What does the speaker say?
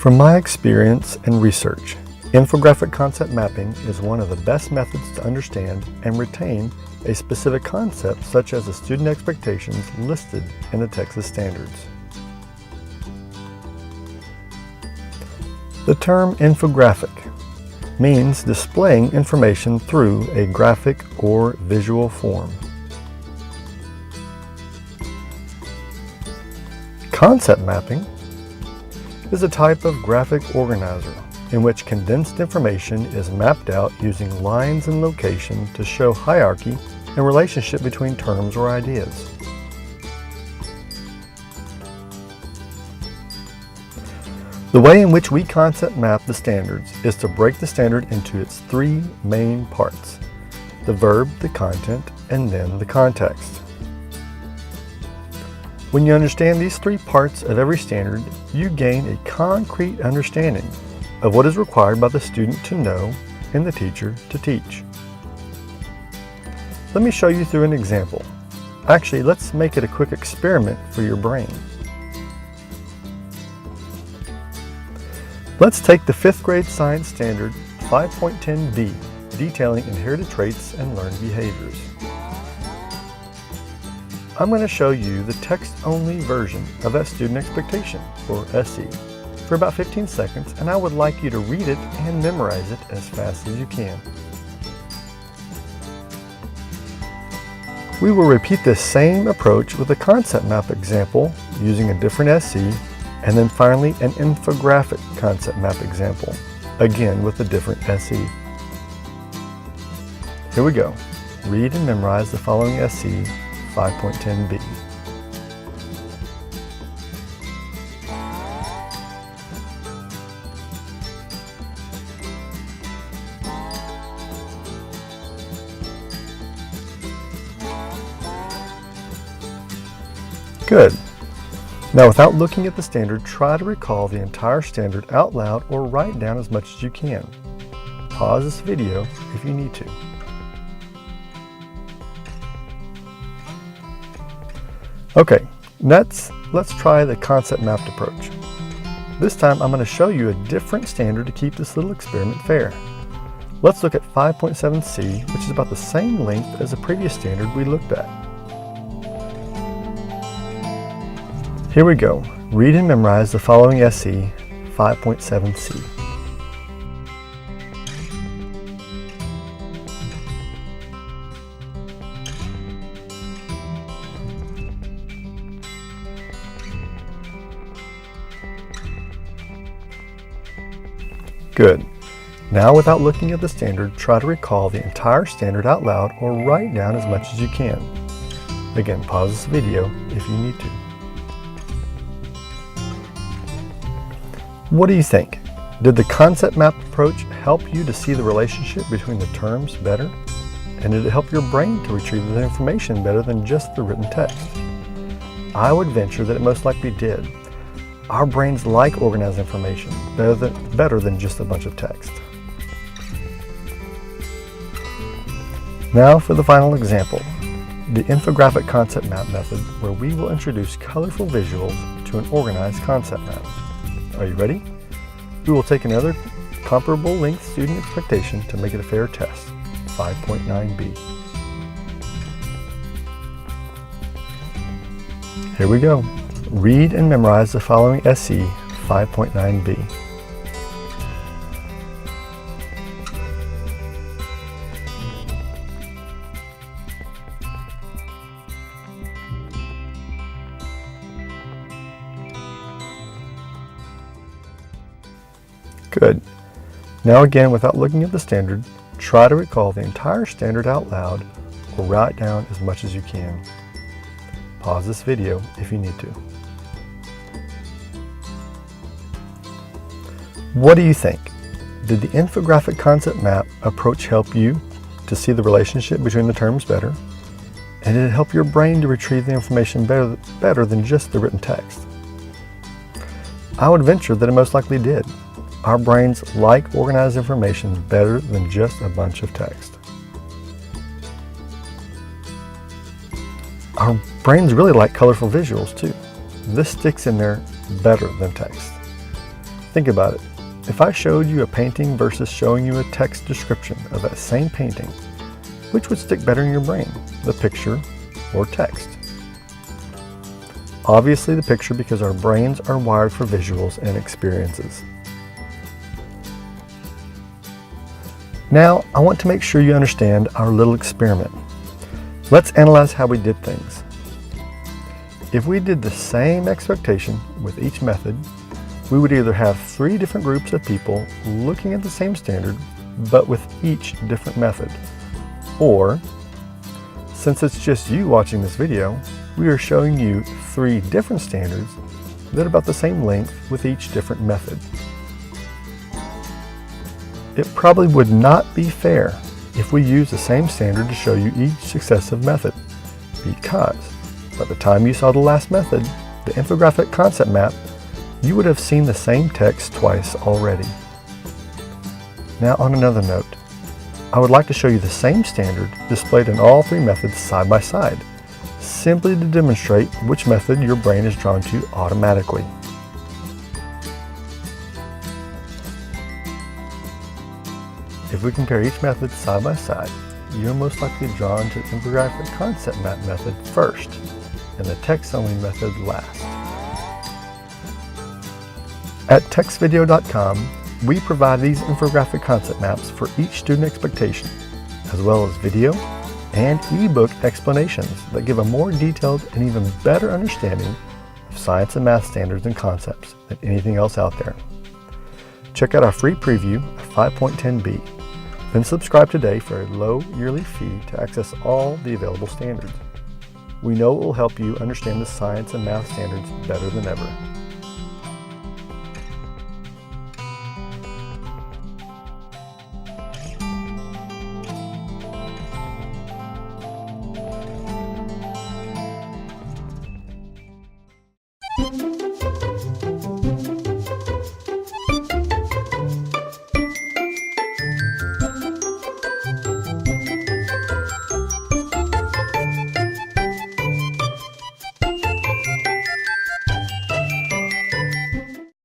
From my experience and research, infographic concept mapping is one of the best methods to understand and retain a specific concept such as the student expectations listed in the Texas standards. The term infographic means displaying information through a graphic or visual form. Concept mapping is a type of graphic organizer in which condensed information is mapped out using lines and location to show hierarchy and relationship between terms or ideas. The way in which we concept map the standards is to break the standard into its three main parts: the verb, the content, and then the context. When you understand these three parts of every standard, you gain a concrete understanding of what is required by the student to know and the teacher to teach. Let me show you through an example. Actually, let's make it a quick experiment for your brain. Let's take the 5th grade science standard 5.10b, detailing inherited traits and learned behaviors. I'm going to show you the text-only version of that student expectation, or SE, for about 15 seconds, and I would like you to read it and memorize it as fast as you can. We will repeat this same approach with a concept map example using a different SE, and then finally an infographic concept map example, again with a different SE. Here we go. Read and memorize the following SE 5.10b. Good. Now, without looking at the standard, try to recall the entire standard out loud or write down as much as you can. Pause this video if you need to. Okay, let's try the concept mapped approach. This time I'm going to show you a different standard to keep this little experiment fair. Let's look at 5.7c, which is about the same length as the previous standard we looked at. Here we go. Read and memorize the following SE 5.7c. Good. Now, without looking at the standard, try to recall the entire standard out loud or write down as much as you can. Again, pause this video if you need to. What do you think? Did the concept map approach help you to see the relationship between the terms better? And did it help your brain to retrieve the information better than just the written text? I would venture that it most likely did. Our brains like organized information better than just a bunch of text. Now for the final example, the infographic concept map method, where we will introduce colorful visuals to an organized concept map. Are you ready? We will take another comparable length student expectation to make it a fair test, 5.9b. Here we go. Read and memorize the following SE 5.9b. Good. Now again, without looking at the standard, try to recall the entire standard out loud or write down as much as you can. Pause this video if you need to. What do you think? Did the infographic concept map approach help you to see the relationship between the terms better? And did it help your brain to retrieve the information better than just the written text? I would venture that it most likely did. Our brains like organized information better than just a bunch of text. Our brains really like colorful visuals too. This sticks in there better than text. Think about it. If I showed you a painting versus showing you a text description of that same painting, which would stick better in your brain, the picture or text? Obviously the picture, because our brains are wired for visuals and experiences. Now, I want to make sure you understand our little experiment. Let's analyze how we did things. If we did the same expectation with each method, we would either have 3 different groups of people looking at the same standard, but with each different method. Or, since it's just you watching this video, we are showing you 3 different standards that are about the same length with each different method. It probably would not be fair if we use the same standard to show you each successive method, because by the time you saw the last method, the infographic concept map, you would have seen the same text twice already. Now, on another note, I would like to show you the same standard displayed in all 3 methods side by side, simply to demonstrate which method your brain is drawn to automatically. If we compare each method side by side, you're most likely drawn to the infographic concept map method first, and the text-only method last. At mtInQuire.com, we provide these infographic concept maps for each student expectation, as well as video and ebook explanations that give a more detailed and even better understanding of science and math standards and concepts than anything else out there. Check out our free preview of 5.10b, then subscribe today for a low yearly fee to access all the available standards. We know it will help you understand the science and math standards better than ever.